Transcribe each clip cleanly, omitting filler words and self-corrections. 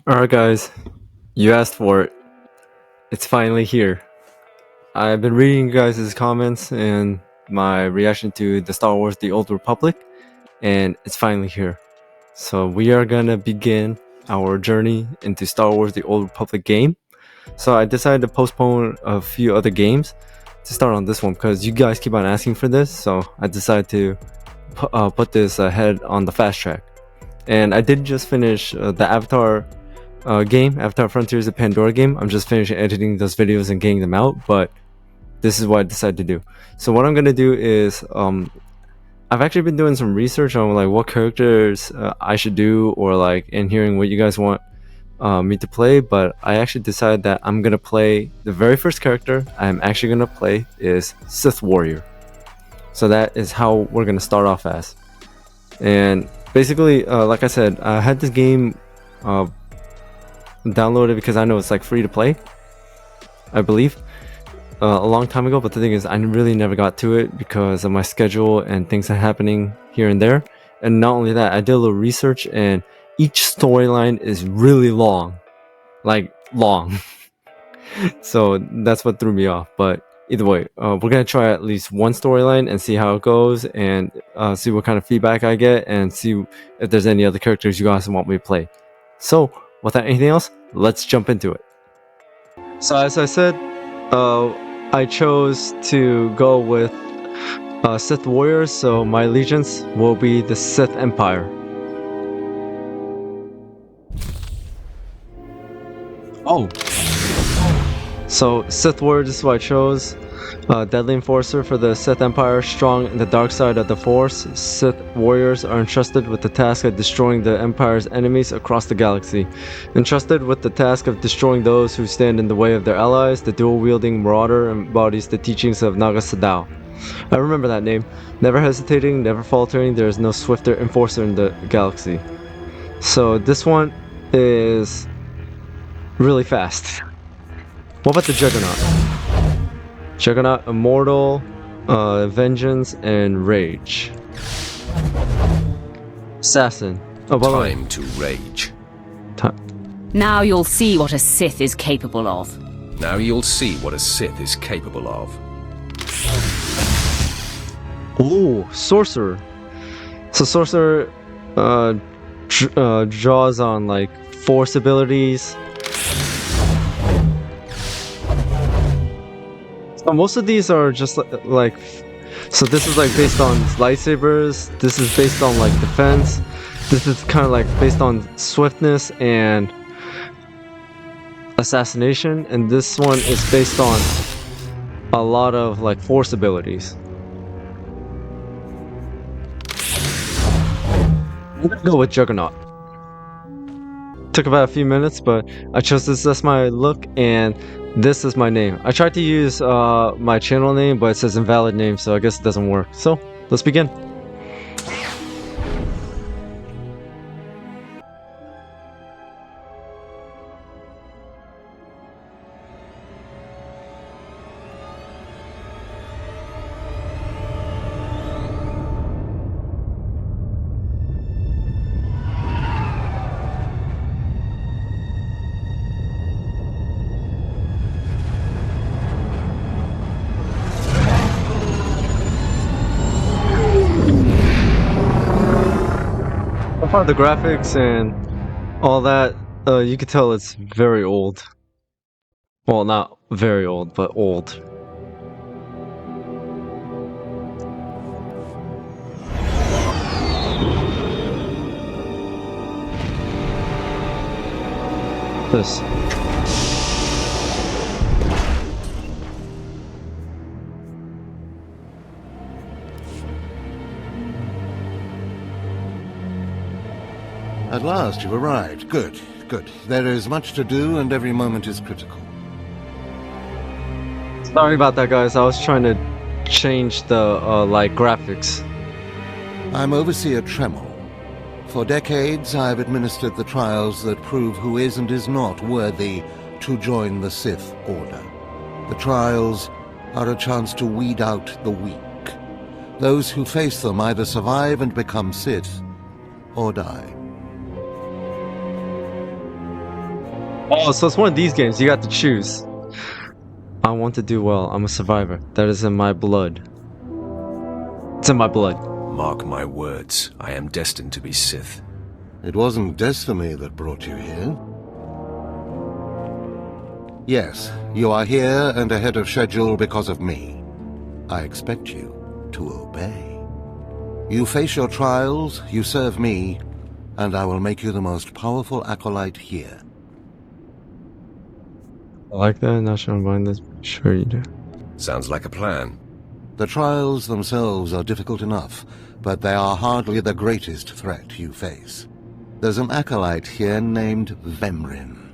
Alright guys, you asked for it. It's finally here. I've been reading you guys' comments and my reaction to the Star Wars The Old Republic, and it's finally here. So we are gonna begin our journey into Star Wars The Old Republic game. So I decided to postpone a few other games to start on this one because you guys keep on asking for this, so I decided to put this ahead on the fast track. And I did just finish the Avatar game, Avatar Frontiers of Pandora game. I'm just finishing editing those videos and getting them out, but this is what I decided to do. So what I'm gonna do is, I've actually been doing some research on like what characters I should do, or like in hearing what you guys want me to play. But I actually decided that I'm gonna play the very first character I'm actually gonna play is Sith Warrior. So that is how we're gonna start off as. And basically, like I said, I had this game downloaded because I know it's like free to play, I believe, a long time ago. But the thing is, I really never got to it because of my schedule and things that are happening here and there. And not only that, I did a little research, and each storyline is really long, like long. So that's what threw me off. But either way, we're gonna try at least one storyline and see how it goes, and see what kind of feedback I get, and see if there's any other characters you guys want me to play. So without anything else, let's jump into it. So as I said, I chose to go with Sith Warriors, so my allegiance will be the Sith Empire. Oh! So Sith Warrior, this is what I chose. Deadly Enforcer for the Sith Empire, strong in the dark side of the Force. Sith Warriors are entrusted with the task of destroying the Empire's enemies across the galaxy. Entrusted with the task of destroying those who stand in the way of their allies, the dual-wielding Marauder embodies the teachings of Naga Sadow. I remember that name. Never hesitating, never faltering, there is no swifter enforcer in the galaxy. So this one is really fast. What about the Juggernaut? Juggernaut, Immortal, Vengeance, and Rage. Assassin. Oh, by the way. Time to rage. Now you'll see what a Sith is capable of. Now you'll see what a Sith is capable of. Ooh, Sorcerer. So Sorcerer draws on like Force abilities. Most of these are just like, so this is like based on lightsabers, this is based on like defense, this is kind of like based on swiftness and assassination, and this one is based on a lot of like force abilities. I'm gonna go with Juggernaut. Took about a few minutes, but I chose this as my look, and this is my name. I tried to use my channel name, but it says invalid name, so I guess it doesn't work. So, let's begin. So far, the graphics and all that, you can tell it's very old. Well, not very old, but old. This. At last, you've arrived. Good, good. There is much to do, and every moment is critical. Sorry about that, guys. I was trying to change the, like, graphics. I'm Overseer Tremel. For decades, I've administered the trials that prove who is and is not worthy to join the Sith Order. The trials are a chance to weed out the weak. Those who face them either survive and become Sith, or die. Oh, so it's one of these games. You got to choose. I want to do well. I'm a survivor. That is in my blood. It's in my blood. Mark my words, I am destined to be Sith. It wasn't destiny that brought you here. Yes, you are here and ahead of schedule because of me. I expect you to obey. You face your trials, you serve me, and I will make you the most powerful acolyte here. I like that. Not sure I'm buying this. Sure you do. Sounds like a plan. The trials themselves are difficult enough, but they are hardly the greatest threat you face. There's an acolyte here named Vemrin.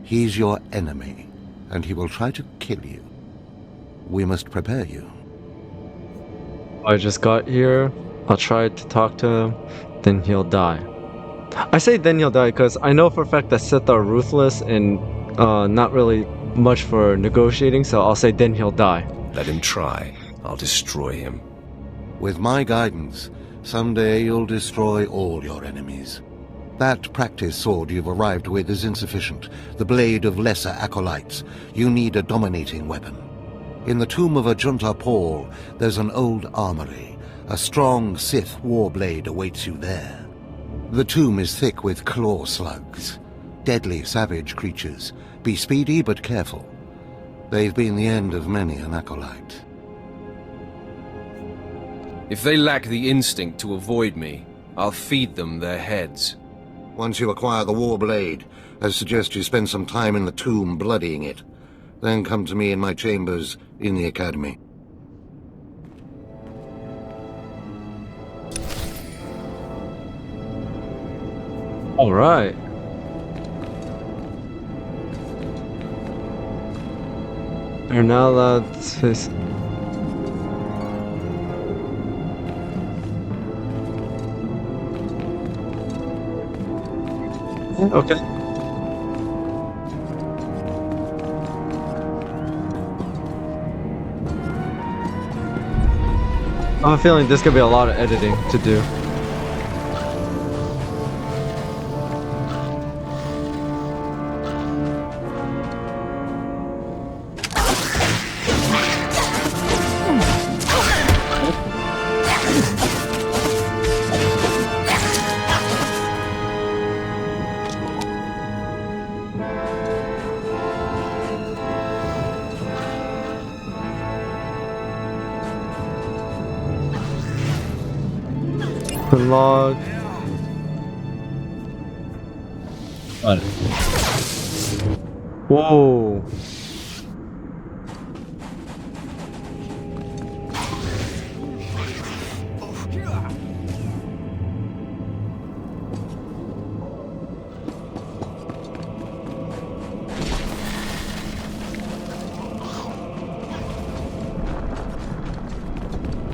He's your enemy, and he will try to kill you. We must prepare you. I just got here. I'll try to talk to him. Then he'll die. I say then he'll die because I know for a fact that Sith are ruthless and not really much for negotiating, so I'll say then he'll die. Let him try. I'll destroy him. With my guidance, someday you'll destroy all your enemies. That practice sword you've arrived with is insufficient. The blade of lesser acolytes. You need a dominating weapon. In the tomb of Ajunta Paul, there's an old armory. A strong Sith warblade awaits you there. The tomb is thick with claw slugs. Deadly savage creatures. Be speedy but careful. They've been the end of many an acolyte. If they lack the instinct to avoid me, I'll feed them their heads. Once you acquire the warblade, I suggest you spend some time in the tomb bloodying it. Then come to me in my chambers in the academy. All right. You're now allowed to. Okay. I have a feeling this could be a lot of editing to do. Log. Whoa.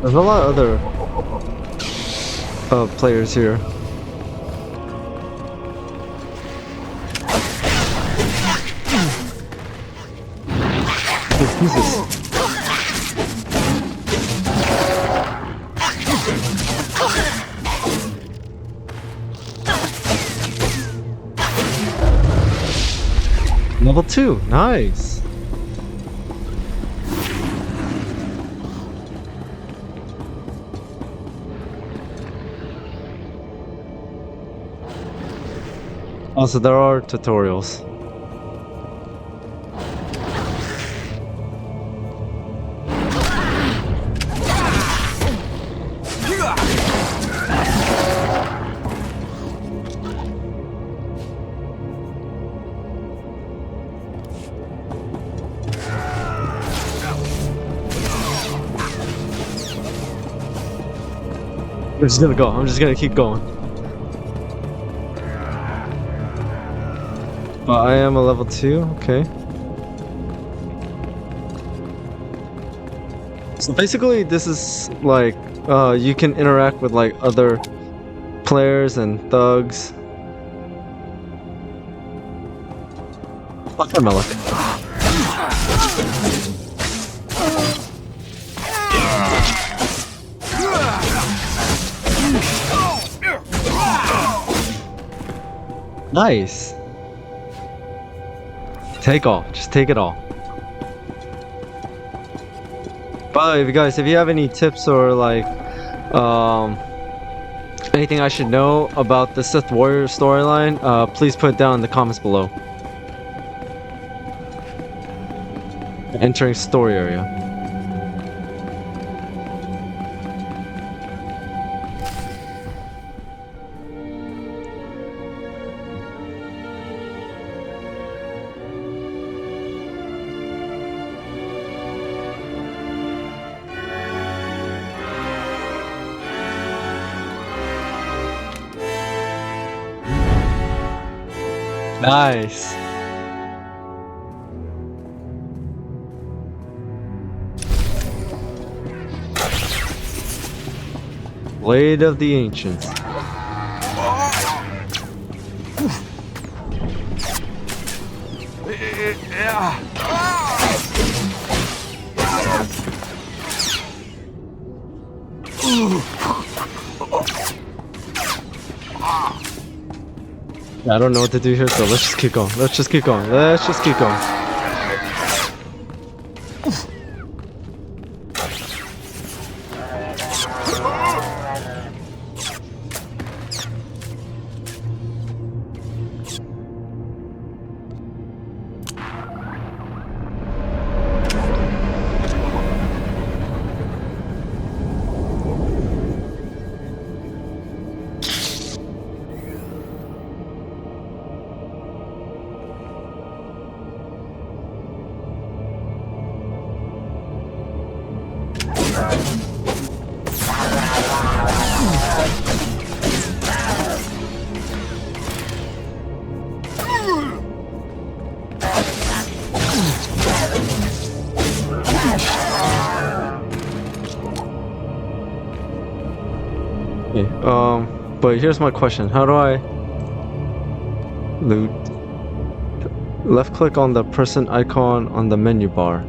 There's a lot of other players here. Oh, Jesus. Level 2, nice. Also, there are tutorials. I'm just gonna go. I'm just gonna keep going. But I am a level 2, okay. So basically this is like, you can interact with like other players and thugs. Fuck my luck. Nice. Take all. Just take it all. By the way, if you have any tips or like, anything I should know about the Sith Warrior storyline, please put it down in the comments below. Entering story area. Nice. Blade of the Ancients. I don't know what to do here, so let's just keep going. Let's just keep going. Let's just keep going. But here's my question. How do I loot? Left click on the person icon on the menu bar.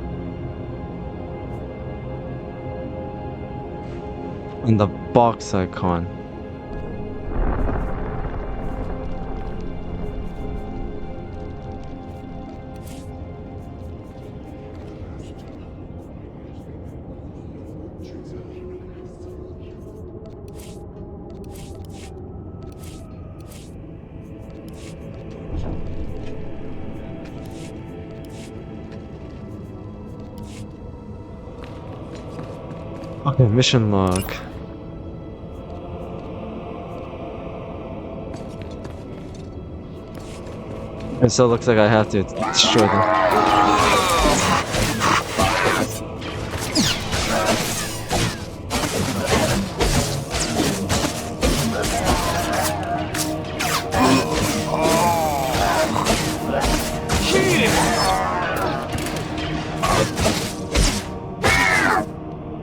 On the box icon. Okay, mission log. And so it looks like I have to destroy them.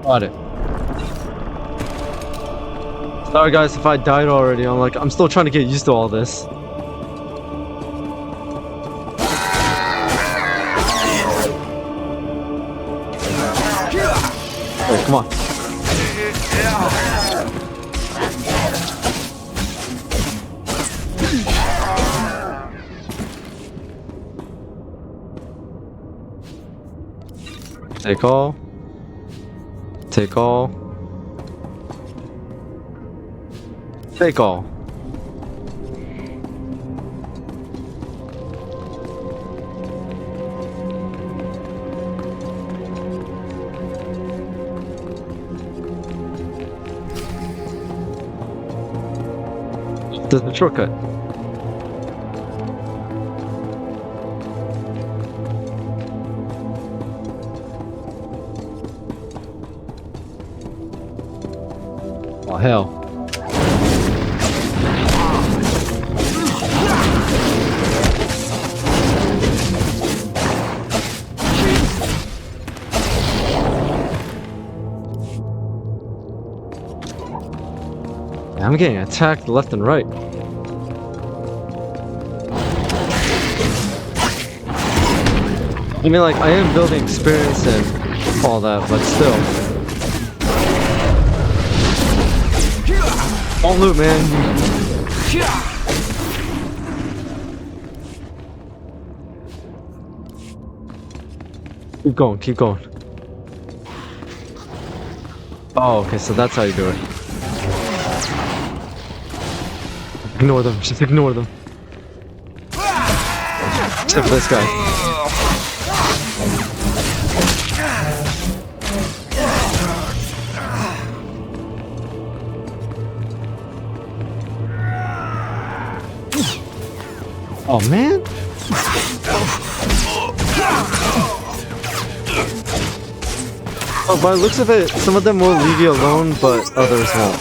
Got it. Sorry guys if I died already, I'm still trying to get used to all this. Wait, come on. Take all. Take all. Take all. There's a shortcut. Oh hell. I'm getting attacked left and right. I mean, like, I am building experience and all that, but still. Don't loot, man. Keep going, keep going. Oh, okay, so that's how you do it. Ignore them, just ignore them. Except for this guy. Oh man! Oh, by the looks of it, some of them will leave you alone, but others won't.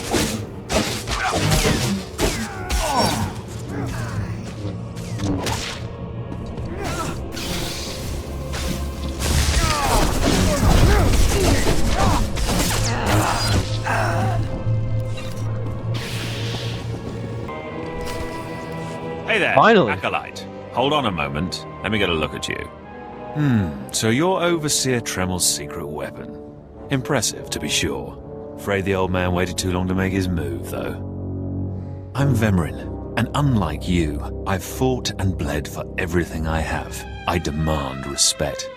Hey there, Finally. Acolyte. Hold on a moment. Let me get a look at you. So you're Overseer Tremel's secret weapon. Impressive, to be sure. Afraid the old man waited too long to make his move, though. I'm Vemrin, and unlike you, I've fought and bled for everything I have. I demand respect.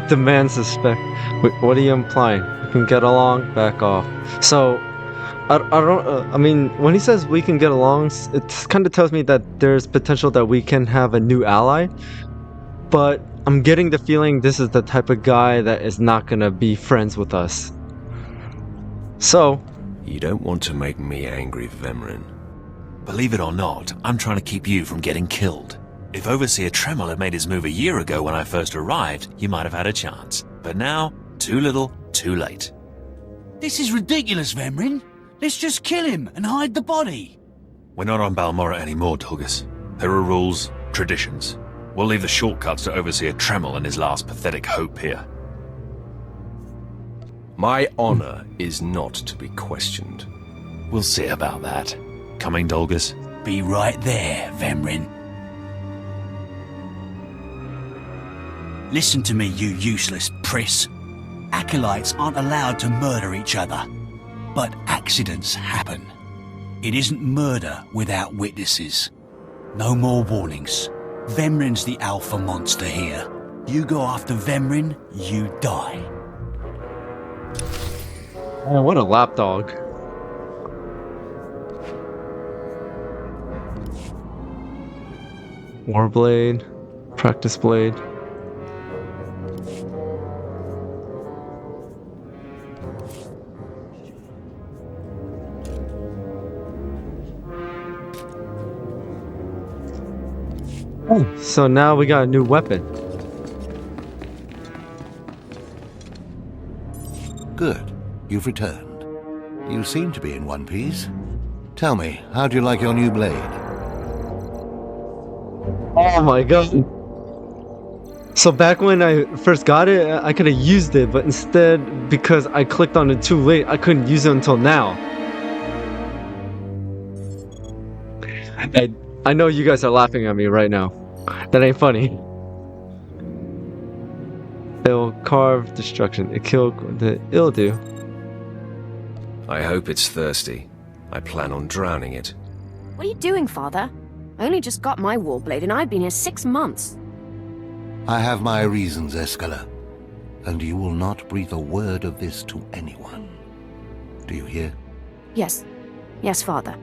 Demand suspect. Wait, what are you implying? We can get along? Back off. So, I don't. I mean, when he says we can get along, it kind of tells me that there's potential that we can have a new ally. But I'm getting the feeling this is the type of guy that is not gonna be friends with us. So, You don't want to make me angry, Vemrin. Believe it or not, I'm trying to keep you from getting killed. If Overseer Tremel had made his move a year ago when I first arrived, you might have had a chance. But now, too little, too late. This is ridiculous, Vemrin. Let's just kill him and hide the body. We're not on Balmorra anymore, Tulgus. There are rules, traditions. We'll leave the shortcuts to Overseer Tremel and his last pathetic hope here. My honor is not to be questioned. We'll see about that. Coming, Dolgus? Be right there, Vemrin. Listen to me, you useless priss. Acolytes aren't allowed to murder each other. But accidents happen. It isn't murder without witnesses. No more warnings. Vemrin's the alpha monster here. You go after Vemrin, you die. man, what a lapdog. Warblade, practice blade. So now we got a new weapon. Good. You've returned. You seem to be in one piece. Tell me, how do you like your new blade? Oh my god. So back when I first got it, I could have used it, but instead, because I clicked on it too late, I couldn't use it until now. I know you guys are laughing at me right now. That ain't funny. It'll carve destruction. It it'll do. I hope it's thirsty. I plan on drowning it. What are you doing, Father? I only just got my warblade and I've been here 6 months. I have my reasons, Escala. And you will not breathe a word of this to anyone. Do you hear? Yes. Yes, Father.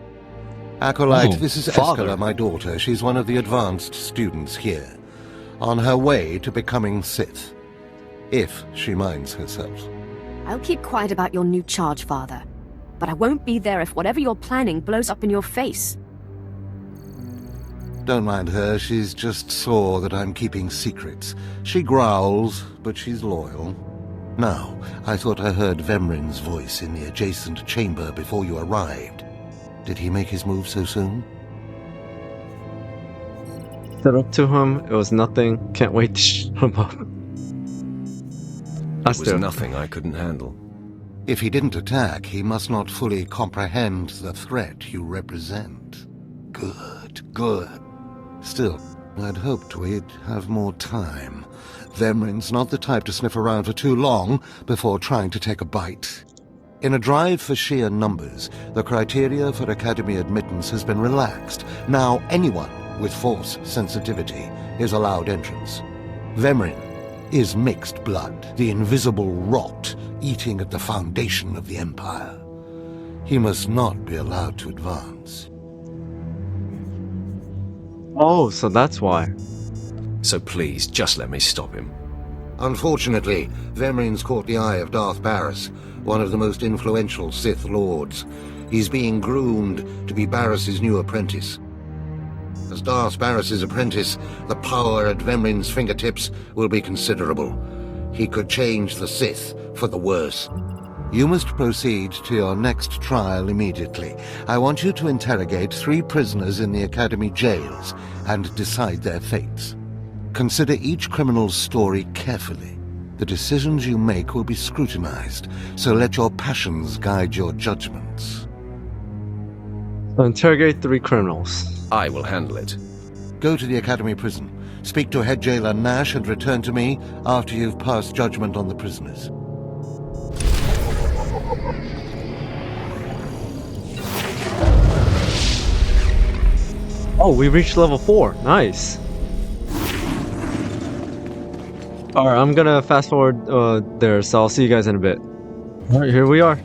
Acolyte, this is Father. Escala, my daughter. She's one of the advanced students here. On her way to becoming Sith. If she minds herself. I'll keep quiet about your new charge, Father. But I won't be there if whatever you're planning blows up in your face. Don't mind her, she's just sore that I'm keeping secrets. She growls, but she's loyal. Now, I thought I heard Vemrin's voice in the adjacent chamber before you arrived. Did he make his move so soon? Stood up to him. It was nothing. Can't wait to shut him up. It was nothing I couldn't handle. If he didn't attack, he must not fully comprehend the threat you represent. Good, good. Still, I'd hoped we'd have more time. Vemrin's not the type to sniff around for too long before trying to take a bite. In a drive for sheer numbers, the criteria for Academy admittance has been relaxed. Now anyone with Force sensitivity is allowed entrance. Vemrin is mixed blood, the invisible rot eating at the foundation of the Empire. He must not be allowed to advance. Oh, so that's why. So please, just let me stop him. Unfortunately, Vemrin's caught the eye of Darth Barris, one of the most influential Sith Lords. He's being groomed to be Barris's new apprentice. As Darth Barris's apprentice, the power at Vemrin's fingertips will be considerable. He could change the Sith for the worse. You must proceed to your next trial immediately. I want you to interrogate 3 prisoners in the Academy jails and decide their fates. Consider each criminal's story carefully. The decisions you make will be scrutinized, so let your passions guide your judgments. So interrogate 3 criminals. I will handle it. Go to the Academy prison. Speak to head jailer Nash and return to me after you've passed judgment on the prisoners. Oh, we reached level 4. Nice. Alright, I'm gonna fast forward there, so I'll see you guys in a bit. Alright, here we are.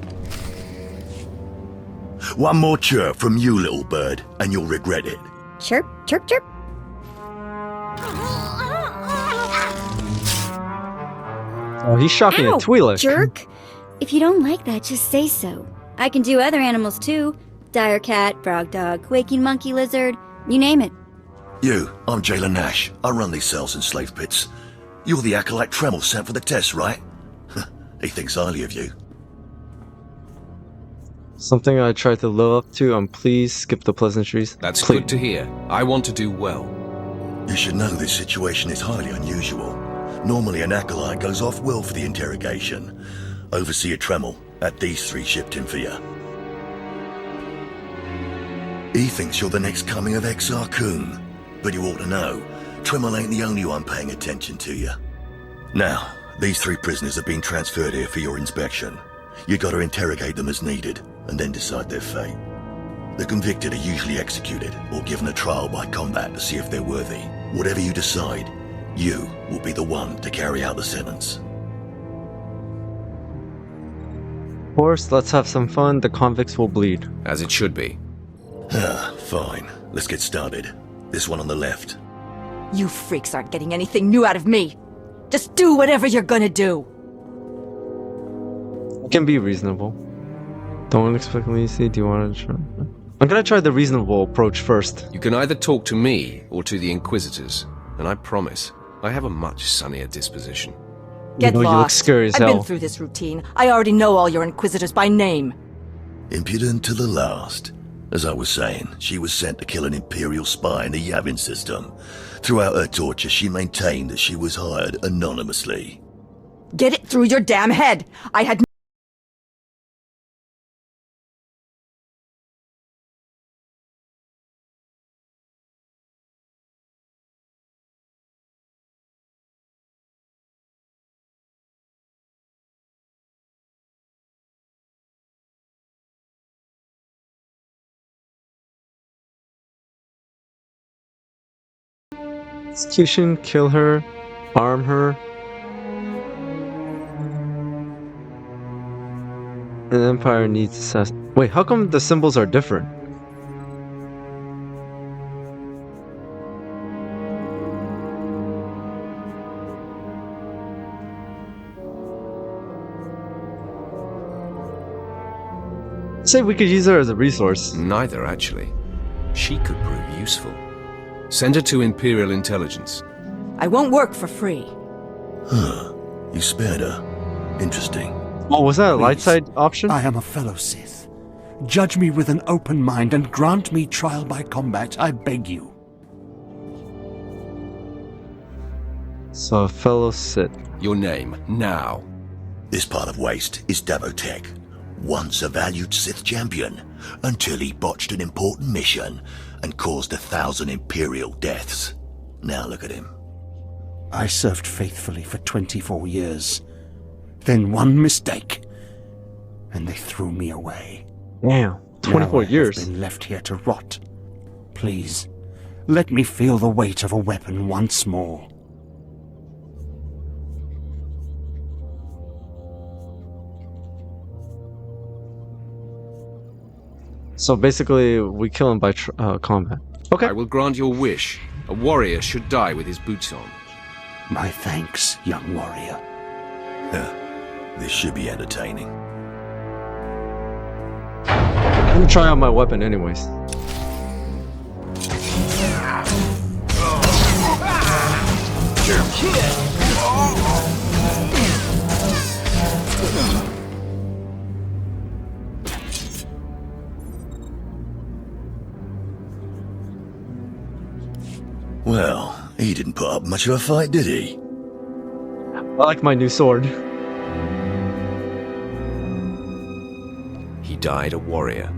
One more chirp from you, little bird, and you'll regret it. Chirp, chirp, chirp. Oh, he's shocking Ow, a Twi'lek. jerk. If you don't like that, just say so. I can do other animals too. Dire cat, frog dog, quaking monkey lizard, you name it. You, I'm Jailer Nash. I run these cells and slave pits. You're the acolyte Tremel sent for the test, right? He thinks highly of you. Something I tried to live up to. Please skip the pleasantries. That's Please. good to hear. I want to do well. You should know this situation is highly unusual. Normally an acolyte goes off well for the interrogation. Overseer Tremel had these 3 shipped in for you. He thinks you're the next coming of Exar Kun, but you ought to know, Tremel ain't the only one paying attention to you. Now, these 3 prisoners have been transferred here for your inspection. You gotta interrogate them as needed, and then decide their fate. The convicted are usually executed, or given a trial by combat to see if they're worthy. Whatever you decide, you will be the one to carry out the sentence. Of course, let's have some fun. The convicts will bleed. As it should be. Fine. Let's get started. This one on the left. You freaks aren't getting anything new out of me. Just do whatever you're gonna do. It can be reasonable. Don't unexpectedly see. Do you want to try? I'm gonna try the reasonable approach first. You can either talk to me or to the Inquisitors, and I promise, I have a much sunnier disposition. Get You look lost. scary as I've hell. been through this routine. I already know all your Inquisitors by name. Impudent to the last. As I was saying, she was sent to kill an Imperial spy in the Yavin system. Throughout her torture, she maintained that she was hired anonymously. Get it through your damn head. I had Execution, kill her, arm her. An empire needs assassin. Wait, how come the symbols are different? Say we could use her as a resource. Neither, actually. She could prove useful. Send her to Imperial Intelligence. I won't work for free. Huh. You spared her. Interesting. Oh, was that a light Please. side option? I am a fellow Sith. Judge me with an open mind and grant me trial by combat, I beg you. So, a fellow Sith. Your name, now. This part of Waste is Davotech, once a valued Sith champion, until he botched an important mission and caused 1,000 Imperial deaths. Now look at him. I served faithfully for 24 years. Then one mistake, and they threw me away. Damn, 24 Now I have years. been left here to rot. Please, Let me feel the weight of a weapon once more. So basically, we kill him by combat. Okay. I will grant your wish. A warrior should die with his boots on. My thanks, young warrior. This should be entertaining. I'm gonna try out my weapon anyways. Well, he didn't put up much of a fight, did he? I like my new sword. He died a warrior.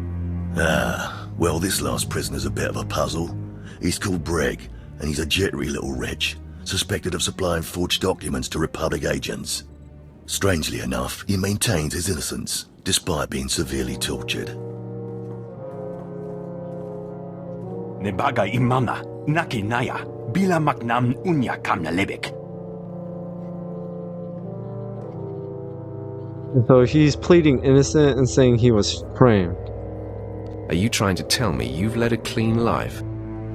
Well, this last prisoner's a bit of a puzzle. He's called Breg, and he's a jittery little wretch, suspected of supplying forged documents to Republic agents. Strangely enough, he maintains his innocence, despite being severely tortured. Nebaga imana, naki naya, bila maknam unya kamna lebek. So he's pleading innocent and saying he was framed. Are you trying to tell me you've led a clean life?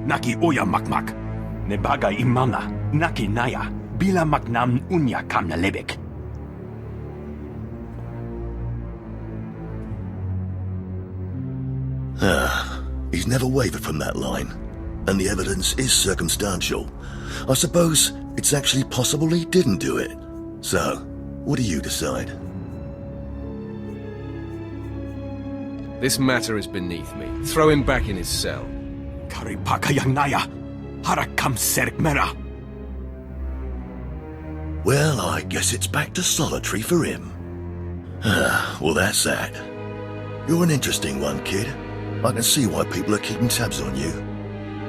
Naki oya makmak. Nebaga imana, naki naya, bila maknam unya kamna lebek. He's never wavered from that line, and the evidence is circumstantial. I suppose it's actually possible he didn't do it. So, what do you decide? This matter is beneath me. Throw him back in his cell. Karipaka yang naya, harakam serk mera. Well, I guess it's back to solitary for him. Well, that's that. You're an interesting one, kid. I can see why people are keeping tabs on you.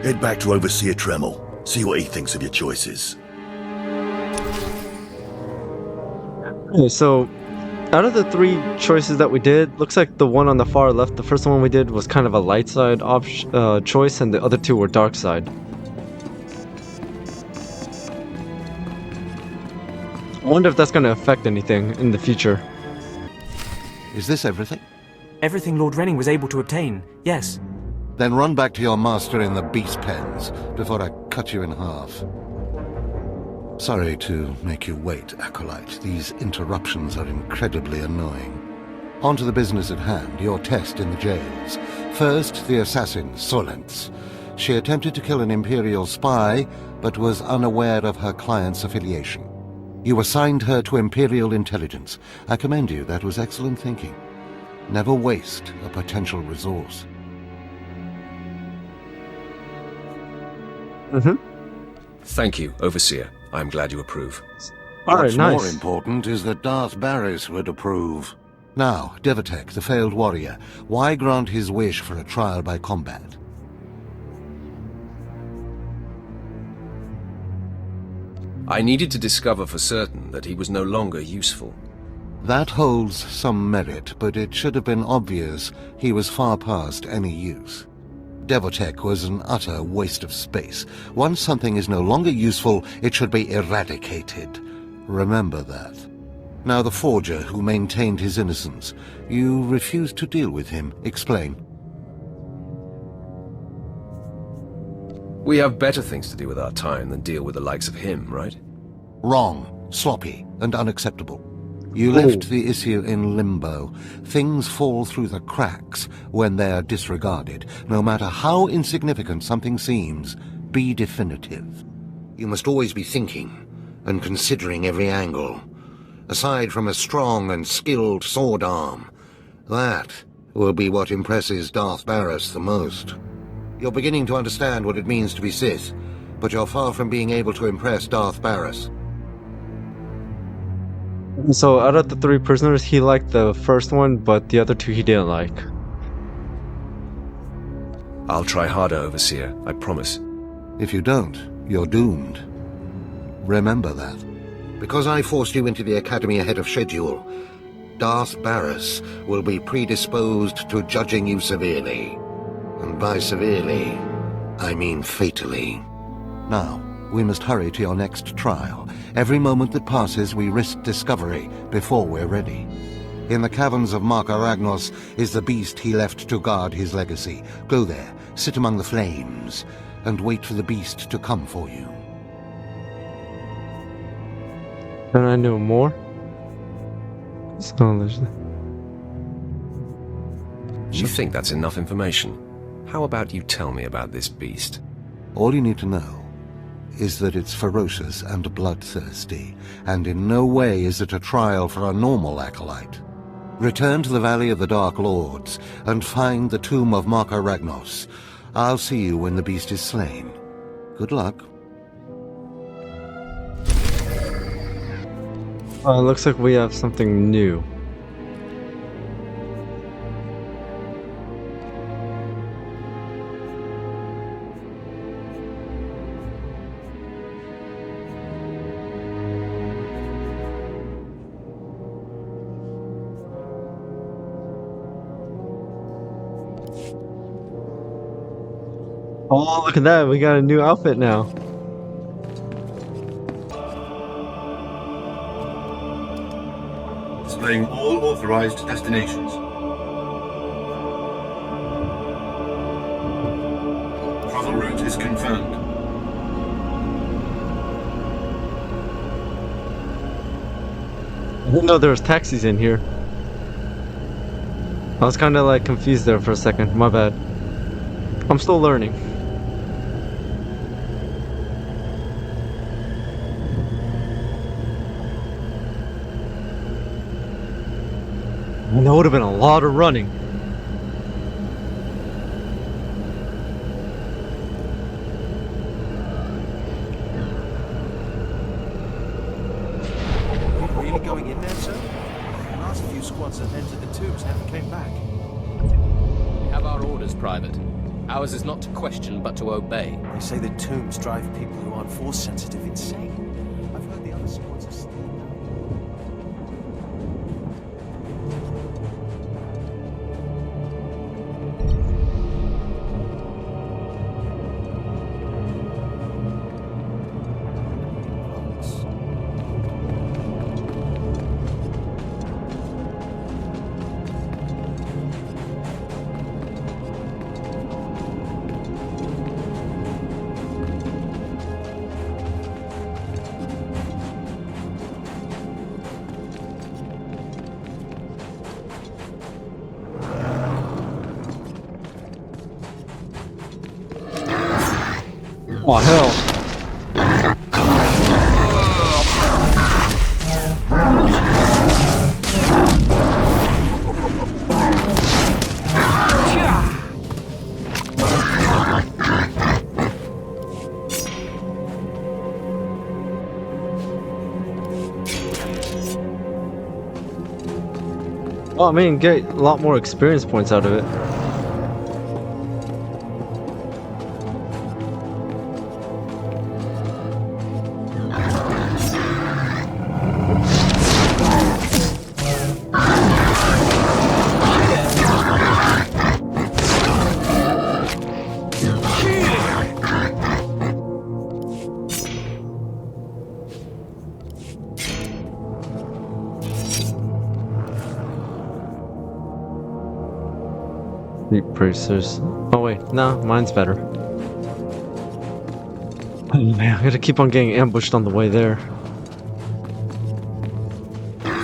Head back to Overseer Tremel. See what he thinks of your choices. Okay, so out of the 3 choices that we did, looks like the one on the far left, the first one we did was kind of a light side choice, and the other 2 were dark side. I wonder if that's going to affect anything in the future. Is this everything? Everything Lord Renning was able to obtain, yes. Then run back to your master in the beast pens before I cut you in half. Sorry to make you wait, Acolyte. These interruptions are incredibly annoying. On to the business at hand, your test in the jails. First, the assassin, Solence. She attempted to kill an Imperial spy, but was unaware of her client's affiliation. You assigned her to Imperial intelligence. I commend you, that was excellent thinking. Never waste a potential resource. Thank you, Overseer. I'm glad you approve. What's more important is that Darth Barris would approve. Now, Devotek, the failed warrior, why grant his wish for a trial by combat? I needed to discover for certain that he was no longer useful. That holds some merit, but it should have been obvious he was far past any use. Devotek was an utter waste of space. Once something is no longer useful, it should be eradicated. Remember that. Now the forger who maintained his innocence. You refused to deal with him. Explain. We have better things to do with our time than deal with the likes of him, right? Wrong, sloppy, and unacceptable. You left the issue in limbo. Things fall through the cracks when they are disregarded. No matter how insignificant something seems, be definitive. You must always be thinking and considering every angle. Aside from a strong and skilled sword arm, that will be what impresses Darth Barris the most. You're beginning to understand what it means to be Sith, but you're far from being able to impress Darth Barris. So out of the 3 prisoners, he liked the first one, but the other 2 he didn't like. I'll try harder, Overseer, I promise. If you don't, you're doomed. Remember that. Because I forced you into the Academy ahead of schedule, Darth Barris will be predisposed to judging you severely. And by severely, I mean fatally. Now, we must hurry to your next trial. Every moment that passes, we risk discovery before we're ready. In the caverns of Mark Aragnos is the beast he left to guard his legacy. Go there, sit among the flames, and wait for the beast to come for you. Can I know more? You think that's enough information? How about you tell me about this beast? All you need to know is that it's ferocious and bloodthirsty, and in no way is it a trial for a normal acolyte. Return to the Valley of the Dark Lords and find the tomb of Mark Aragnos. I'll see you when the beast is slain. Good luck. Looks like we have something new. Oh, look at that. We got a new outfit now. Displaying all authorized destinations. Travel route is confirmed. I didn't know there was taxis in here. I was kind of like confused there for a second. My bad. I'm still learning. And there would have been a lot of running. Are we really going in there, sir? The last few squads that entered the tombs never came back. We have our orders, Private. Ours is not to question, but to obey. They say the tombs drive people who aren't force sensitive insane. I've heard the other squads are still... Oh, hell. Oh, I mean, get a lot more experience points out of it. Deep bracers. Oh wait, no, mine's better. Oh man, I gotta keep on getting ambushed on the way there.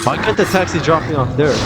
Why couldn't the taxi drop me off there?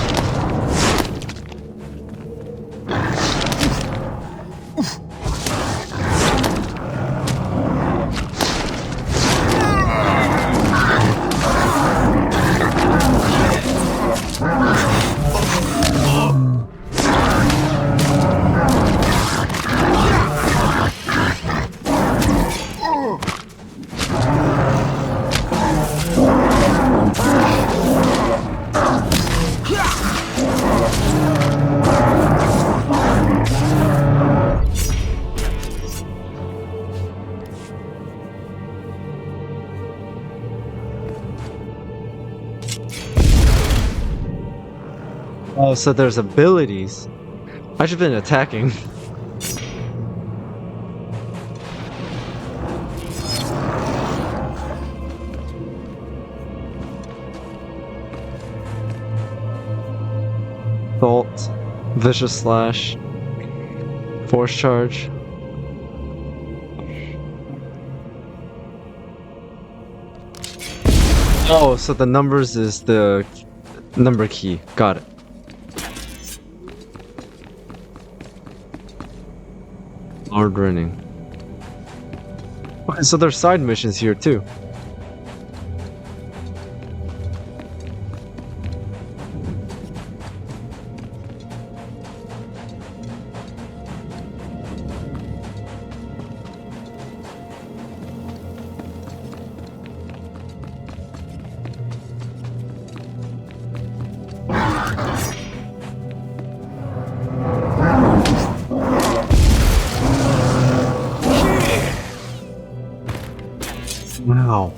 Oh, so there's abilities. I should have been attacking. Assault, Vicious Slash, Force Charge. Oh, so the numbers is the number key. Got it. Lord Renning. Okay, so there's side missions here too. Wow.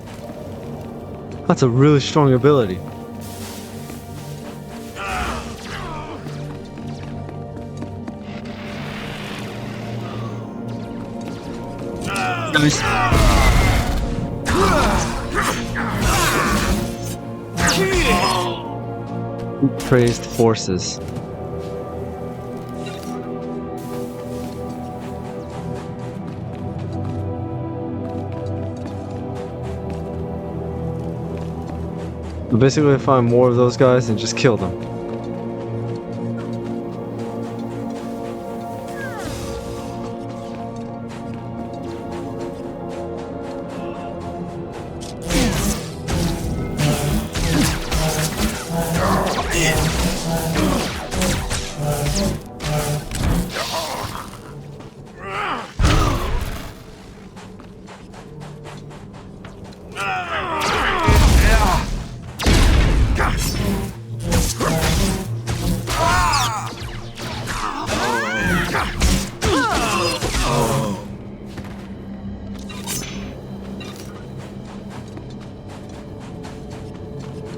That's a really strong ability. Nice. Praised forces. Basically, find more of those guys and just kill them.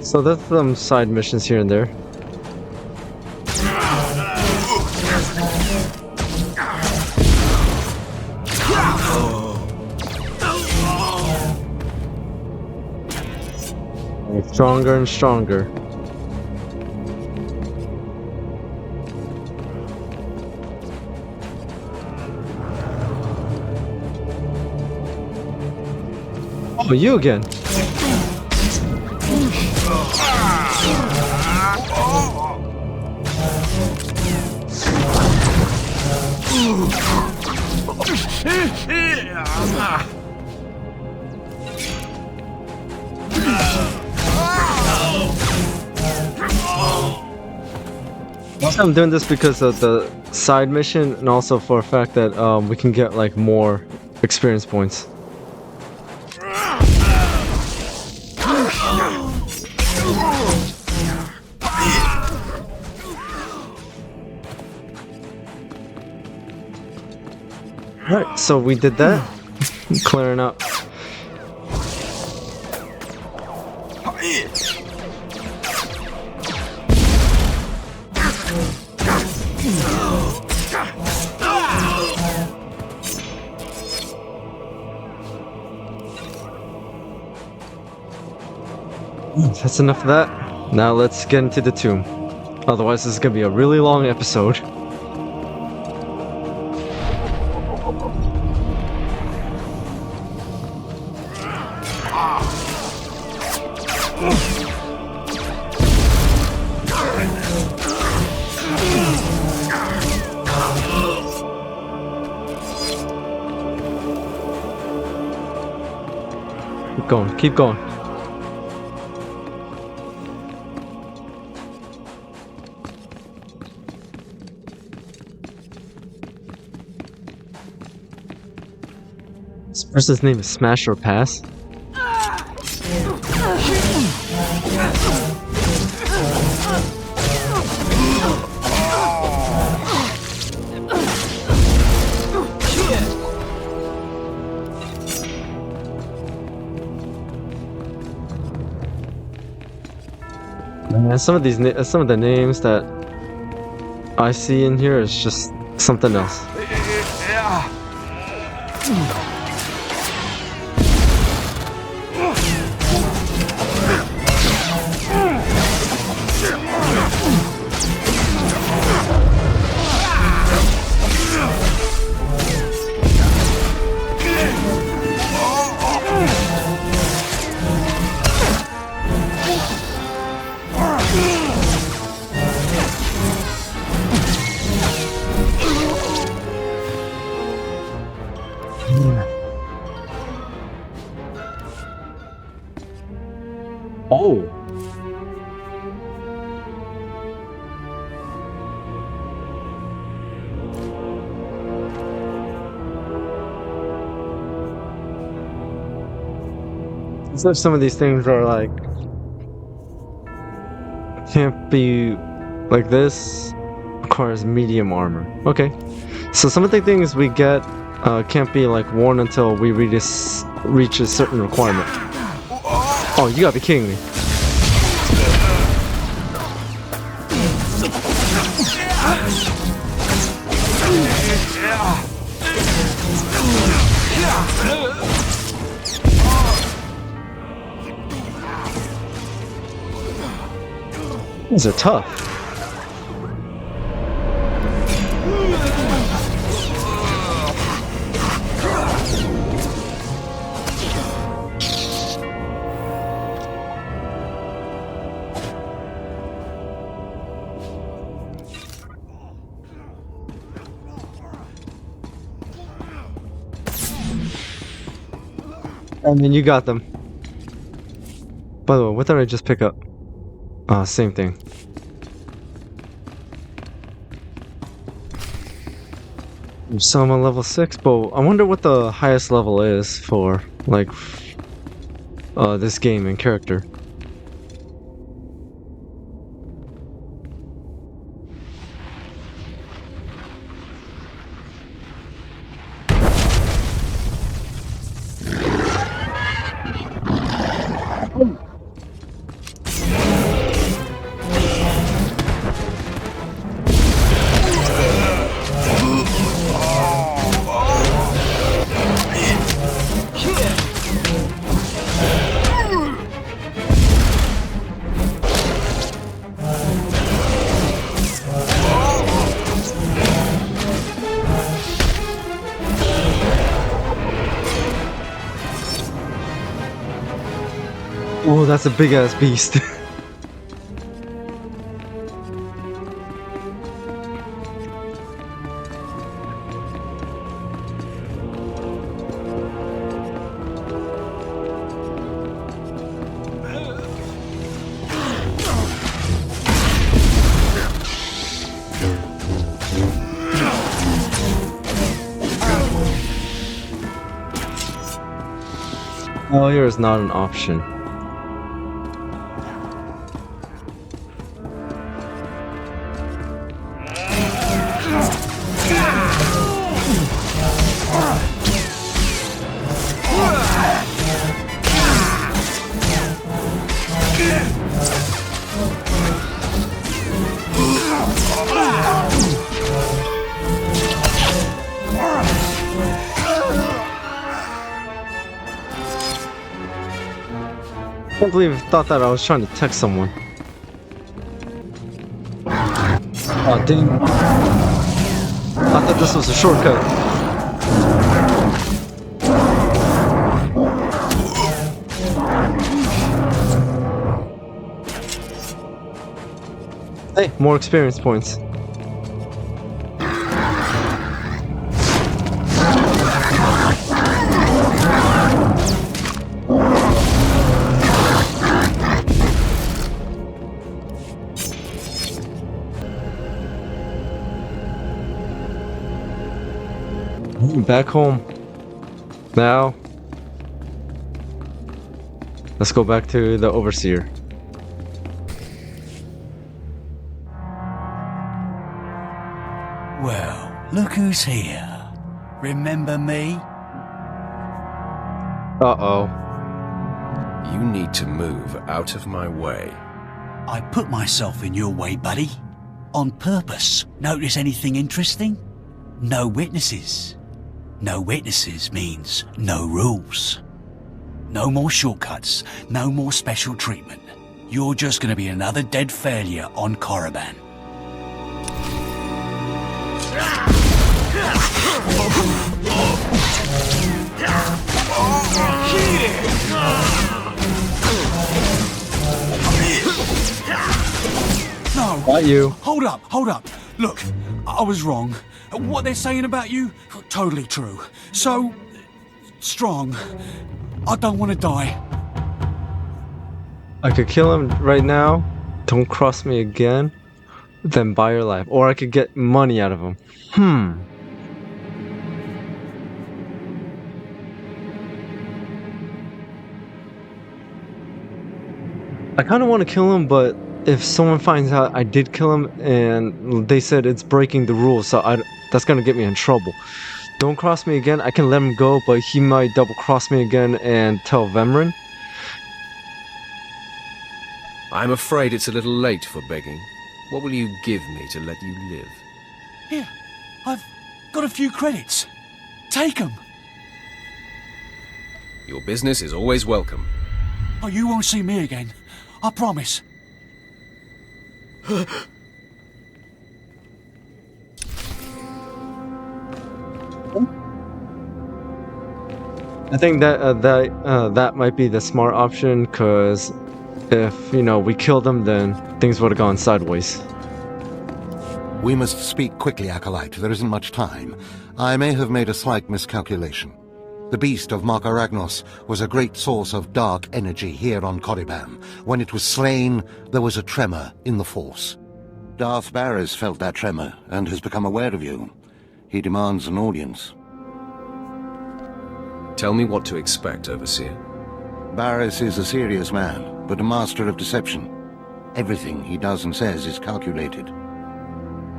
So there's some side missions here and there. Stronger and stronger. Oh, you again. I'm doing this because of the side mission and also for a fact that we can get like more experience points. Alright, so we did that. Clearing up. That's enough of that. Now let's get into the tomb. Otherwise this is gonna be a really long episode. Keep going, keep going. This person's name is Smash or Pass. Man, some of the names that I see in here is just something else. Oh. So some of these things are like can't be like this, requires medium armor. Okay, so some of the things we get can't be like worn until we reach a certain requirement. Oh, you gotta be kidding me. These are tough. And then you got them. By the way, what did I just pick up? Same thing. So I'm on level 6, but I wonder what the highest level is for, like, this game and character. Oh, that's a big ass beast. Failure is not an option. I can't believe I thought that I was trying to text someone. Oh, dang. I thought this was a shortcut. Hey, more experience points. Back home. Now, let's go back to the Overseer. Well, look who's here. Remember me? Uh-oh. You need to move out of my way. I put myself in your way, buddy. On purpose. Notice anything interesting? No witnesses. No witnesses means no rules. No more shortcuts, no more special treatment. You're just gonna be another dead failure on Korriban. No! Not you. Hold up. Look, I was wrong. What they're saying about you, totally true. So, strong. I don't want to die. I could kill him right now, don't cross me again, then buy your life. Or I could get money out of him. I kind of want to kill him, but if someone finds out I did kill him and they said it's breaking the rules, so that's going to get me in trouble. Don't cross me again. I can let him go, but he might double cross me again and tell Vemrin. I'm afraid it's a little late for begging. What will you give me to let you live? Here, I've got a few credits. Take them. Your business is always welcome. Oh, you won't see me again. I promise. I think that might be the smart option, because if, we killed him, then things would have gone sideways. We must speak quickly, Acolyte. There isn't much time. I may have made a slight miscalculation. The beast of Markaragnos was a great source of dark energy here on Korriban. When it was slain, there was a tremor in the Force. Darth Barris felt that tremor and has become aware of you. He demands an audience. Tell me what to expect, Overseer. Barris is a serious man, but a master of deception. Everything he does and says is calculated.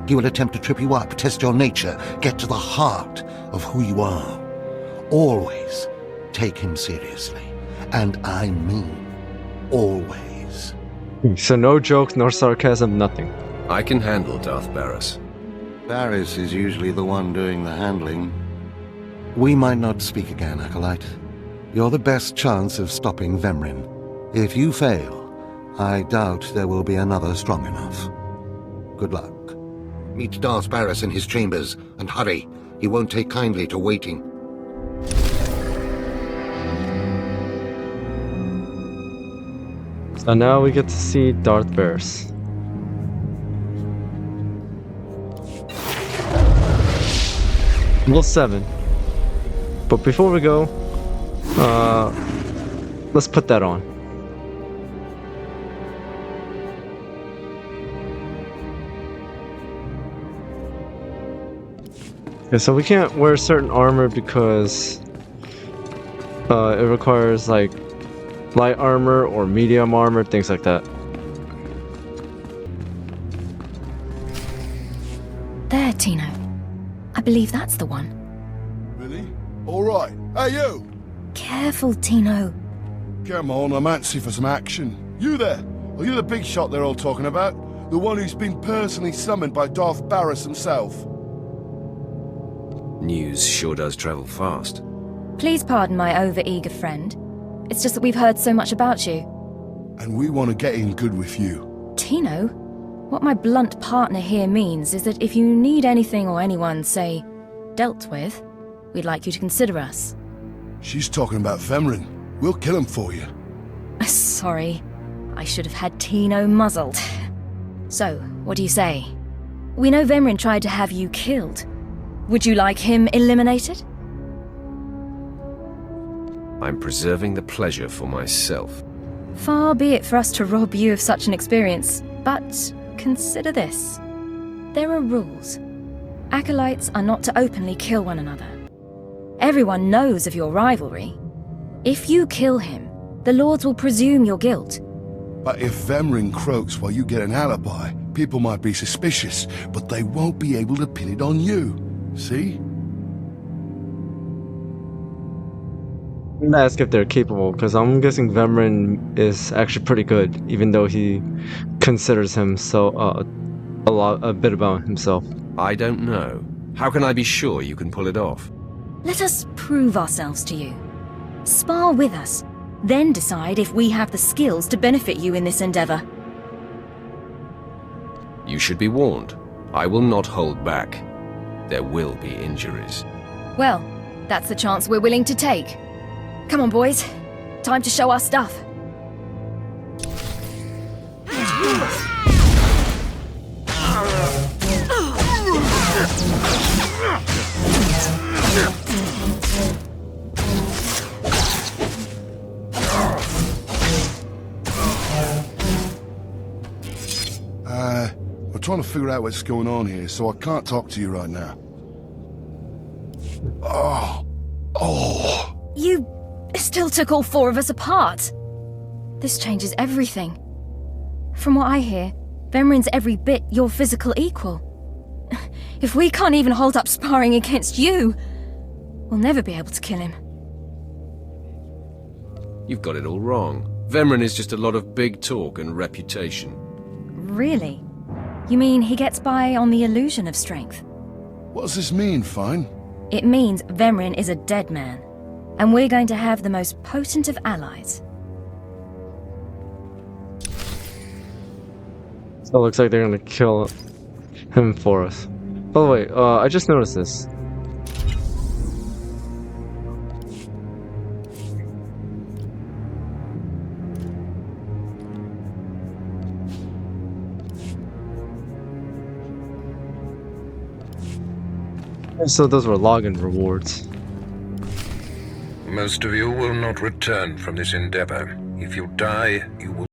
He will attempt to trip you up, test your nature, get to the heart of who you are. Always take him seriously. And I mean always. So no jokes, no sarcasm, nothing. I can handle Darth Barris. Barris is usually the one doing the handling. We might not speak again, Acolyte. You're the best chance of stopping Vemrin. If you fail, I doubt there will be another strong enough. Good luck. Meet Darth Barris in his chambers, and hurry. He won't take kindly to waiting. So now we get to see Darth Barris. Level 7. But before we go, let's put that on. Okay, so we can't wear certain armor because it requires like light armor or medium armor, things like that. There, Tino. I believe that's the one. Really? All right. Hey, you! Careful, Tino. Come on, I'm antsy for some action. You there? Are you the big shot they're all talking about? The one who's been personally summoned by Darth Barris himself? News sure does travel fast. Please pardon my over-eager friend. It's just that we've heard so much about you. And we want to get in good with you. Tino? What my blunt partner here means is that if you need anything or anyone, say, dealt with, we'd like you to consider us. She's talking about Vemrin. We'll kill him for you. Sorry. I should have had Tino muzzled. So, what do you say? We know Vemrin tried to have you killed. Would you like him eliminated? I'm preserving the pleasure for myself. Far be it for us to rob you of such an experience, but consider this. There are rules. Acolytes are not to openly kill one another. Everyone knows of your rivalry. If you kill him, the Lords will presume your guilt. But if Vemrin croaks while you get an alibi, people might be suspicious, but they won't be able to pin it on you. See? I'm gonna ask if they're capable, because I'm guessing Vemrin is actually pretty good, even though he considers himself a bit about himself. I don't know. How can I be sure you can pull it off? Let us prove ourselves to you. Spar with us, then decide if we have the skills to benefit you in this endeavor. You should be warned. I will not hold back. There will be injuries. Well, that's the chance we're willing to take. Come on, boys. Time to show our stuff. trying to figure out what's going on here, so I can't talk to you right now. Oh. You still took all 4 of us apart. This changes everything. From what I hear, Vemrin's every bit your physical equal. If we can't even hold up sparring against you, we'll never be able to kill him. You've got it all wrong. Vemrin is just a lot of big talk and reputation. Really? You mean he gets by on the illusion of strength? What does this mean, Fine? It means Vemrin is a dead man, and we're going to have the most potent of allies. So it looks like they're gonna kill him for us. By the way, I just noticed this. So those were login rewards. Most of you will not return from this endeavor. If you die, you will...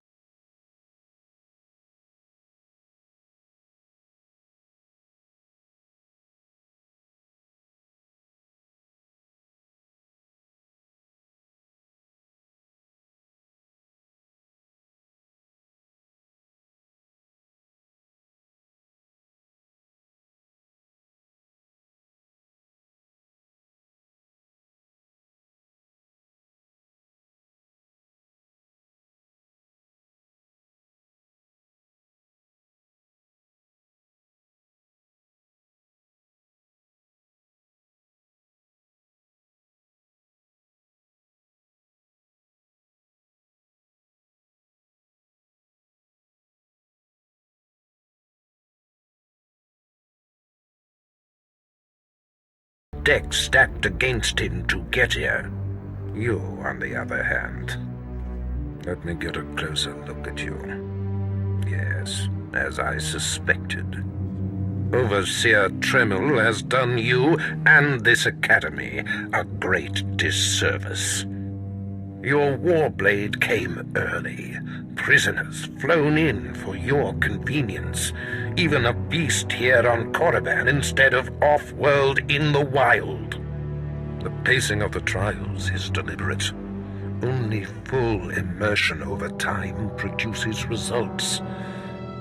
Deck stacked against him to get here. You, on the other hand, let me get a closer look at you. Yes, as I suspected. Overseer Tremel has done you and this academy a great disservice. Your warblade came early. Prisoners flown in for your convenience. Even a beast here on Korriban instead of off-world in the wild. The pacing of the trials is deliberate. Only full immersion over time produces results.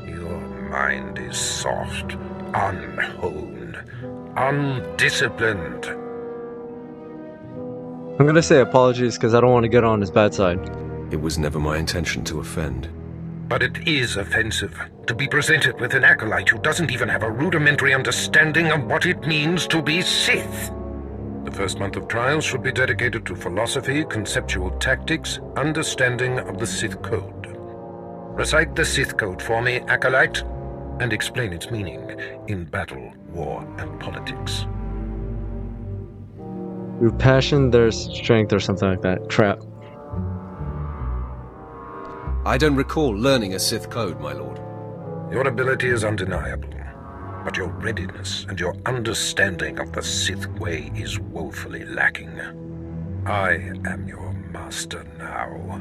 Your mind is soft, unhoned, undisciplined. I'm gonna say apologies because I don't want to get on his bad side. It was never my intention to offend. But it is offensive to be presented with an acolyte who doesn't even have a rudimentary understanding of what it means to be Sith. The first month of trials should be dedicated to philosophy, conceptual tactics, understanding of the Sith Code. Recite the Sith Code for me, acolyte, and explain its meaning in battle, war, and politics. Through passion, there's strength or something like that. Crap. I don't recall learning a Sith code, my lord. Your ability is undeniable, but your readiness and your understanding of the Sith way is woefully lacking. I am your master now.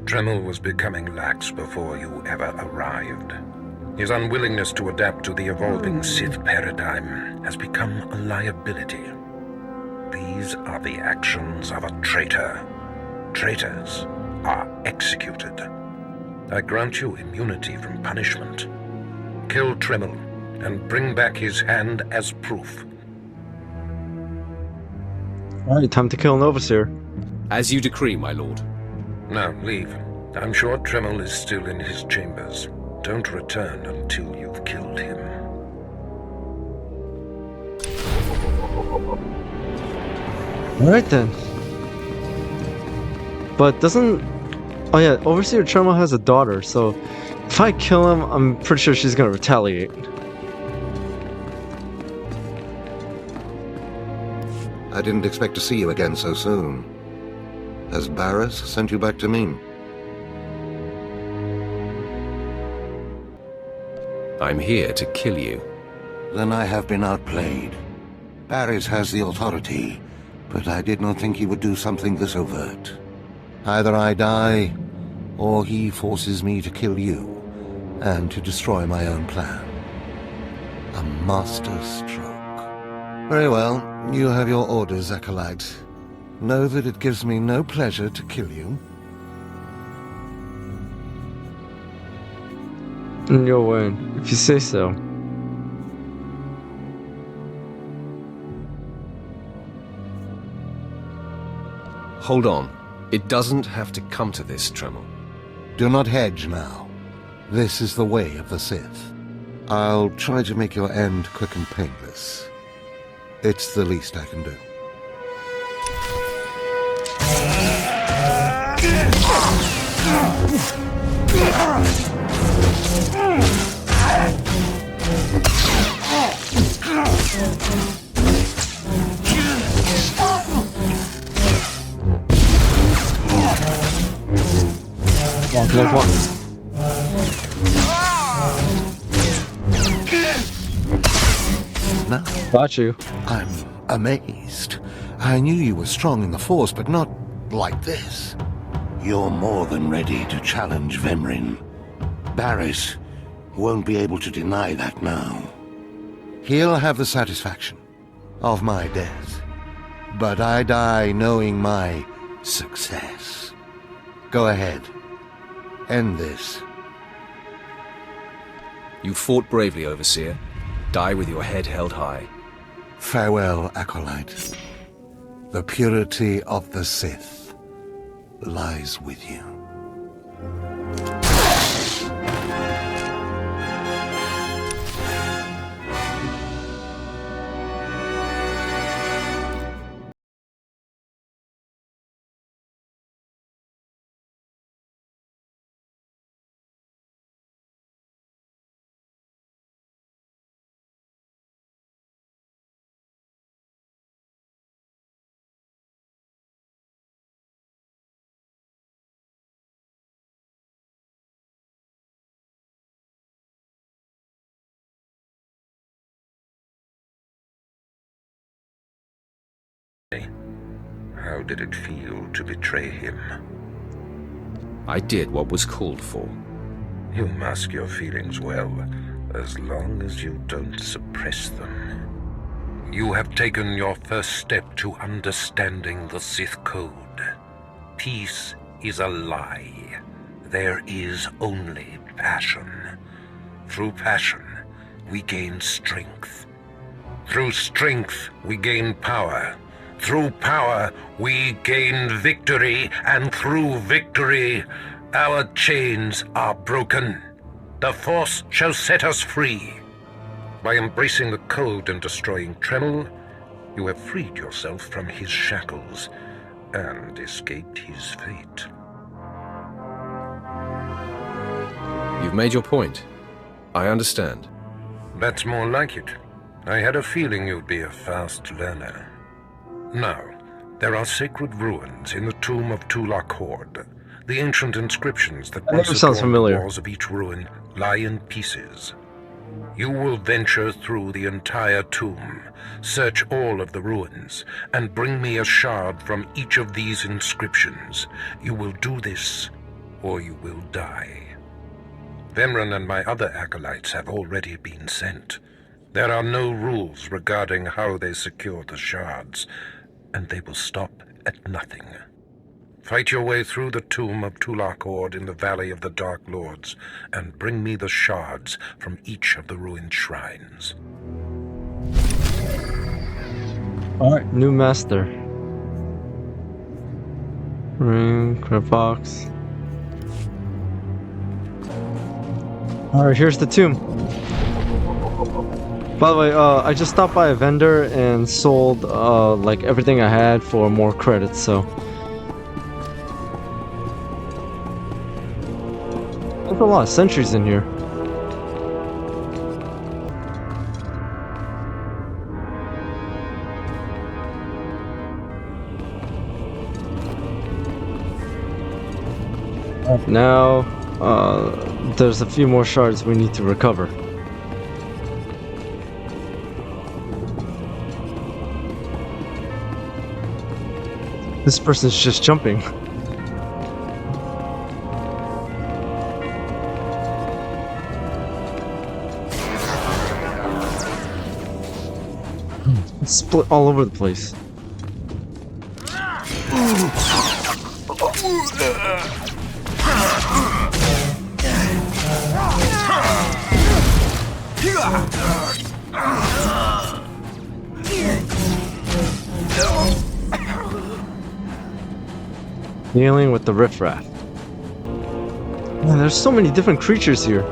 Tremel was becoming lax before you ever arrived. His unwillingness to adapt to the evolving Sith paradigm has become a liability. These are the actions of a traitor. Traitors are executed. I grant you immunity from punishment. Kill Tremel and bring back his hand as proof. Alright, time to kill an overseer. As you decree, my lord. Now, leave. I'm sure Tremel is still in his chambers. Don't return until you've killed him. Alright then. But doesn't... Oh yeah, Overseer Tremel has a daughter, so if I kill him, I'm pretty sure she's gonna retaliate. I didn't expect to see you again so soon. Has Barris sent you back to me? I'm here to kill you. Then I have been outplayed. Barris has the authority, but I did not think he would do something this overt. Either I die, or he forces me to kill you, and to destroy my own plan. A master stroke. Very well. You have your orders, Acolyte. Know that it gives me no pleasure to kill you. You'll win, if you say so. Hold on. It doesn't have to come to this, Tremel. Do not hedge now. This is the way of the Sith. I'll try to make your end quick and painless. It's the least I can do. Now, got you. I'm amazed. I knew you were strong in the Force, but not like this. You're more than ready to challenge Vemrin. Barris won't be able to deny that now. He'll have the satisfaction of my death, but I die knowing my success. Go ahead. End this. You fought bravely, Overseer. Die with your head held high. Farewell, Acolyte. The purity of the Sith lies with you. How did it feel to betray him? I did what was called for. You mask your feelings well, as long as you don't suppress them. You have taken your first step to understanding the Sith Code. Peace is a lie. There is only passion. Through passion, we gain strength. Through strength, we gain power. Through power, we gain victory, and through victory, our chains are broken. The Force shall set us free. By embracing the Code and destroying Tremel, you have freed yourself from his shackles and escaped his fate. You've made your point. I understand. That's more like it. I had a feeling you'd be a fast learner. Now, there are sacred ruins in the tomb of Tulak Horde. The ancient inscriptions that once sounds adorned familiar. the walls of each ruin lie in pieces. You will venture through the entire tomb, search all of the ruins, and bring me a shard from each of these inscriptions. You will do this, or you will die. Vemrin and my other acolytes have already been sent. There are no rules regarding how they secure the shards, and they will stop at nothing. Fight your way through the tomb of Tulak Horde in the Valley of the Dark Lords, and bring me the shards from each of the ruined shrines. Alright, new master. Ring, Crabbox. Alright, here's the tomb. By the way, I just stopped by a vendor and sold like everything I had for more credits, so there's a lot of sentries in here. Now, there's a few more shards we need to recover. This person's just jumping. It's split all over the place. Dealing with the riffraff. Man, there's so many different creatures here.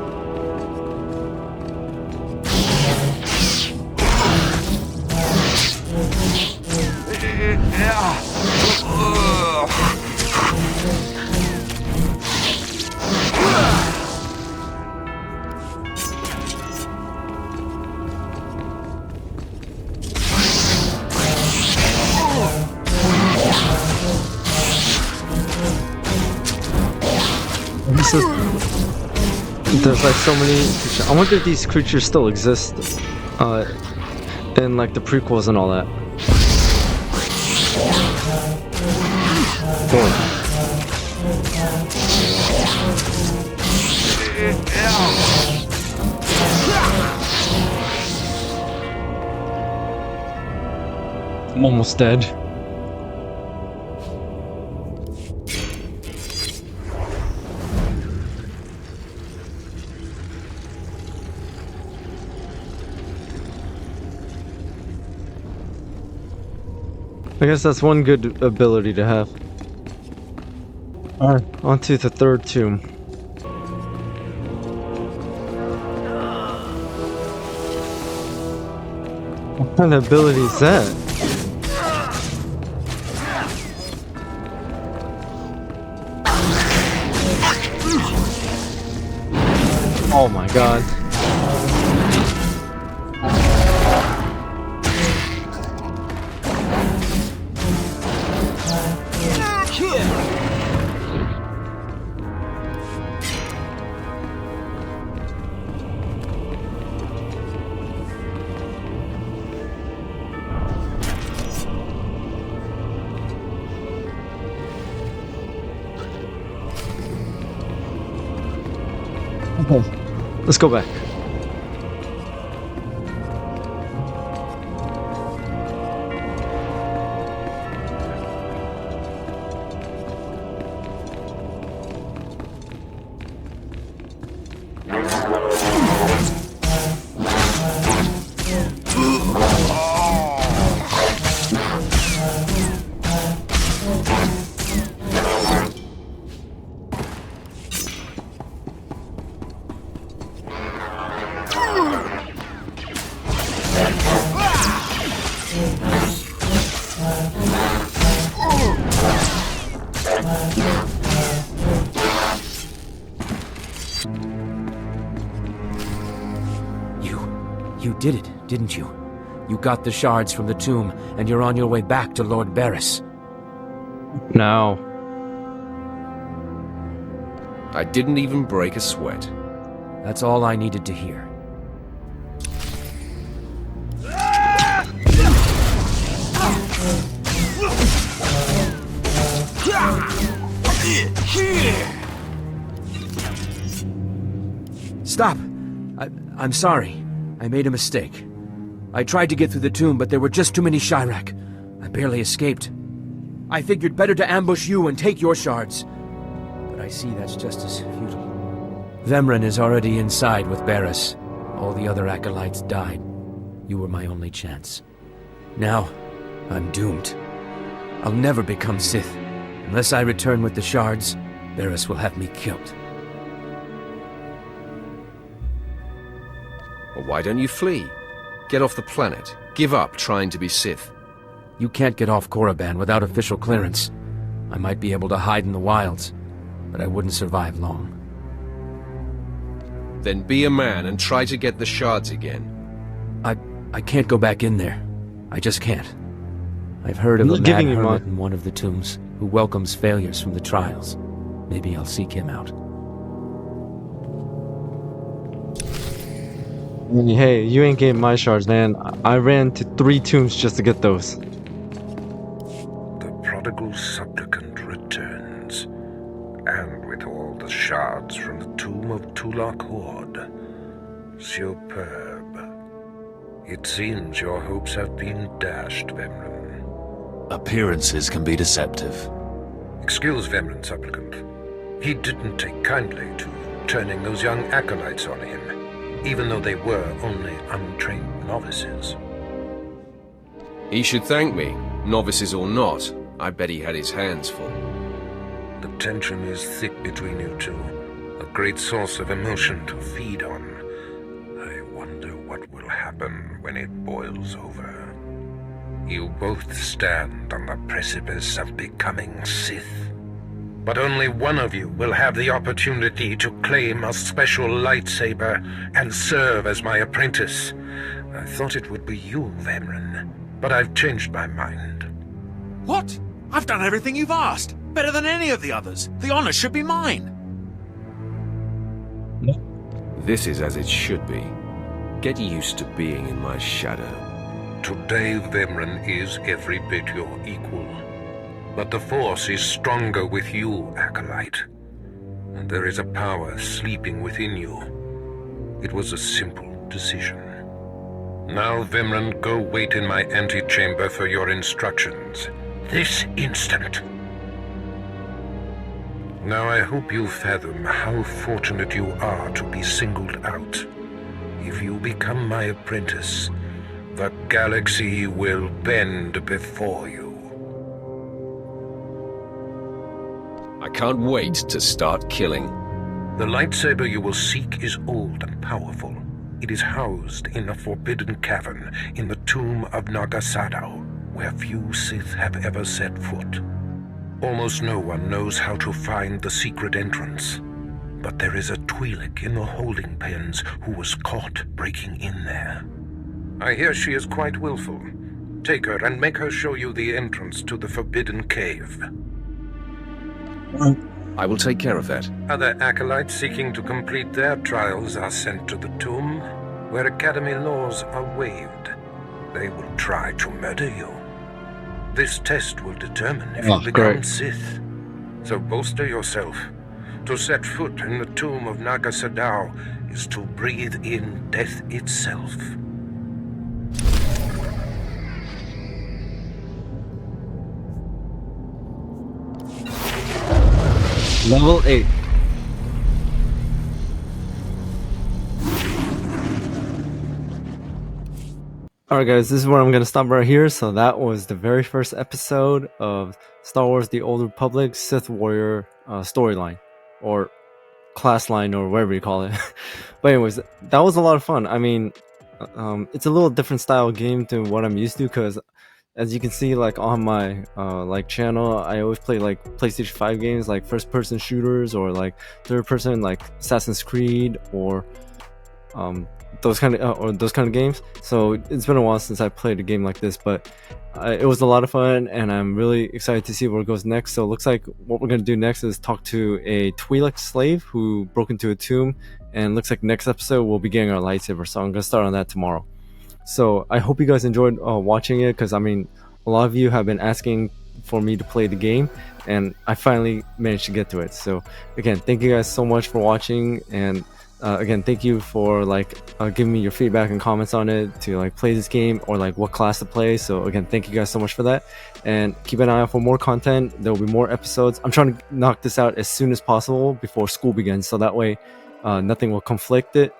There's like so many creatures. I wonder if these creatures still exist in like the prequels and all that. I'm almost dead. I guess that's one good ability to have. Alright, on to the third tomb. What kind of ability is that? Oh my god. Okay, let's go back. You did it, didn't you? You got the shards from the tomb, and you're on your way back to Lord Barris. No. I didn't even break a sweat. That's all I needed to hear. Stop! I'm sorry. I made a mistake. I tried to get through the tomb, but there were just too many Chirac. I barely escaped. I figured better to ambush you and take your shards. But I see that's just as futile. Vemren is already inside with Barris. All the other acolytes died. You were my only chance. Now, I'm doomed. I'll never become Sith. Unless I return with the shards, Barris will have me killed. Well, why don't you flee? Get off the planet. Give up trying to be Sith. You can't get off Korriban without official clearance. I might be able to hide in the wilds, but I wouldn't survive long. Then be a man and try to get the shards again. I can't go back in there. I just can't. I've heard of a mad hermit in one of the tombs who welcomes failures from the trials. Maybe I'll seek him out. Hey, you ain't getting my shards, man. I ran to 3 tombs just to get those. The prodigal supplicant returns, and with all the shards from the tomb of Tulak Horde. Superb. It seems your hopes have been dashed, Vemran. Appearances can be deceptive. Excuse Vemran, supplicant. He didn't take kindly to turning those young acolytes on him, even though they were only untrained novices. He should thank me, novices or not. I bet he had his hands full. The tension is thick between you two, a great source of emotion to feed on. I wonder what will happen when it boils over. You both stand on the precipice of becoming Sith. But only one of you will have the opportunity to claim a special lightsaber and serve as my apprentice. I thought it would be you, Vemran, but I've changed my mind. What? I've done everything you've asked. Better than any of the others. The honor should be mine. This is as it should be. Get used to being in my shadow. Today, Vemran is every bit your equal. But the Force is stronger with you, Acolyte. And there is a power sleeping within you. It was a simple decision. Now, Vemran, go wait in my antechamber for your instructions. This instant. Now I hope you fathom how fortunate you are to be singled out. If you become my apprentice, the galaxy will bend before you. I can't wait to start killing. The lightsaber you will seek is old and powerful. It is housed in a forbidden cavern in the tomb of Nagasadao, where few Sith have ever set foot. Almost no one knows how to find the secret entrance. But there is a Twi'lek in the holding pens who was caught breaking in there. I hear she is quite willful. Take her and make her show you the entrance to the forbidden cave. I will take care of that. Other acolytes seeking to complete their trials are sent to the tomb, where Academy laws are waived. They will try to murder you. This test will determine if you become Sith. So bolster yourself. To set foot in the tomb of Nagasadao is to breathe in death itself. Level 8. Alright guys, this is where I'm going to stop right here. So that was the very first episode of Star Wars The Old Republic Sith Warrior storyline. Or class line, or whatever you call it. But anyways, that was a lot of fun. I mean, it's a little different style game than what I'm used to, because as you can see, like on my like channel, I always play like PlayStation 5 games, like first person shooters, or like third person, like Assassin's Creed, or those kind of games. So it's been a while since I played a game like this, but it was a lot of fun, and I'm really excited to see where it goes next. So it looks like what we're going to do next is talk to a Twi'lek slave who broke into a tomb, and looks like next episode we'll be getting our lightsaber. So I'm going to start on that tomorrow. So I hope you guys enjoyed watching it, because I mean, a lot of you have been asking for me to play the game, and I finally managed to get to it. So again, thank you guys so much for watching, and again, thank you for like giving me your feedback and comments on it, to like play this game, or like what class to play. So again, thank you guys so much for that, and keep an eye out for more content. There will be more episodes. I'm trying to knock this out as soon as possible before school begins, so that way nothing will conflict it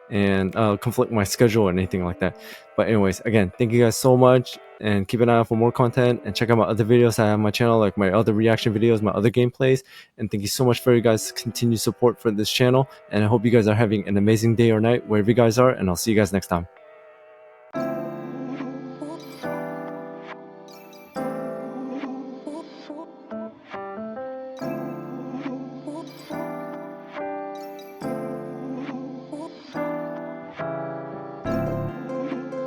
and conflict my schedule or anything like that. But anyways, again, thank you guys so much, and keep an eye out for more content, and check out my other videos I have on my channel, like my other reaction videos, my other gameplays. And thank you so much for you guys' continued support for this channel, and I hope you guys are having an amazing day or night wherever you guys are, and I'll see you guys next time.